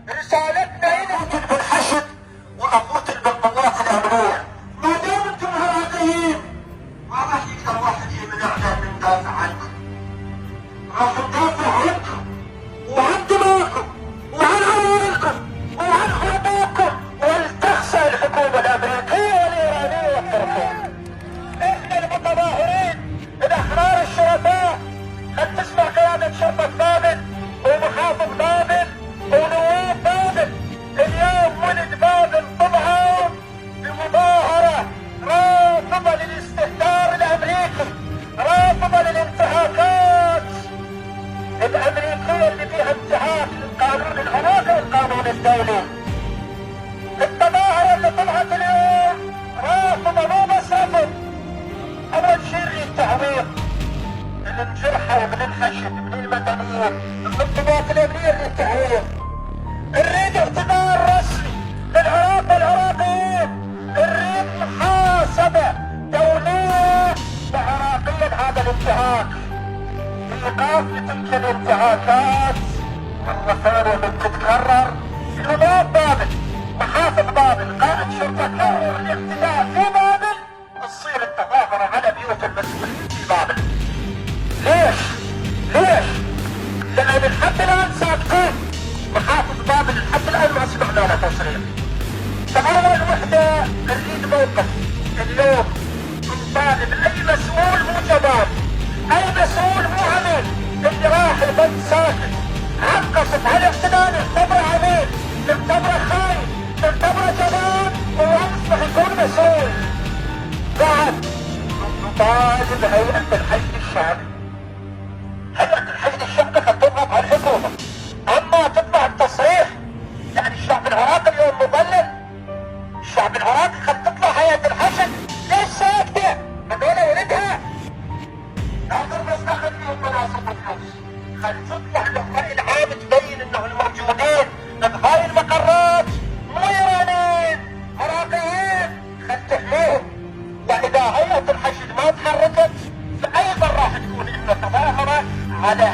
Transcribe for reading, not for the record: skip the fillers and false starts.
رسالتنا الى اقتل بالحشد واقتل بالقوات الامنيه. ما دام انتم عراقيين ما راح يقدر واحد يمنعنا من ندافع عنكم. راح ندافع عنكم وعن دماءكم وعن عوائلكم وعن حقوقكم، ولتخسر الحكومه الامريكيه والايرانيه والتركيه. احنا المتظاهرين الاحرار الشرفاء. خل تسمع قياده شرطه بابل ومحافظ بابل ونواب بابل. اليوم ولد بابل طبعا بمظاهره رافضه للاستهتار الامريكي، رافضه للانتهاكات الامريكيه اللي فيها انتهاك للقانون العراقي والقانون الدولي. التظاهره اللي طلعت اليوم رافضه مو بس رفض، اول شيء التعويض من الجرحى ومن الحشد من المدنيين من الضباط الامنيه للتعويض. نريد اعتذار رسمي للعراق والعراقيين، نريد محاسبه دوليه لعراقيا هذا الانتهاك، ايقاف لتلك الانتهاكات مرة ثانية من تتكرر. نواب بابل، محافظ بابل، قائد شرطة كرر الاعتداء في بابل، تصير التظاهرة على بيوت المسؤولين في بابل. ليش؟ ليش؟ لأن لحد الآن ساكتين. محافظ بابل لحد الآن ما سمعنا له تصريح. فأول وحدة نريد موقف اليوم نطالب أي مسؤول مو جبان، أي مسؤول مو عميل اللي راح البنك ساكت عكس بهالاعتداء نعتبره عميل، نعتبره خاين، نعتبره جبان ويصبح يكون مسؤول. بعد نطالب هيئة الحشد الشعبي. هيئة الحشد الشعبي قد تضغط على الحكومة، أما تطلع التصريح يعني الشعب العراقي اليوم مضلل. الشعب العراقي قد تطلع هيئة الحشد ليش ساكتة؟ هذول ولدها لازم نستخدم فيهم مناصب الفلوس. خل تطلع للرأي العام تبين انه الموجودين بهاي المقرات مو ايرانيين، عراقيين. خل تحميهم، واذا هيئة الحشد ما تحركت فايضا راح تكون ان تظاهرة على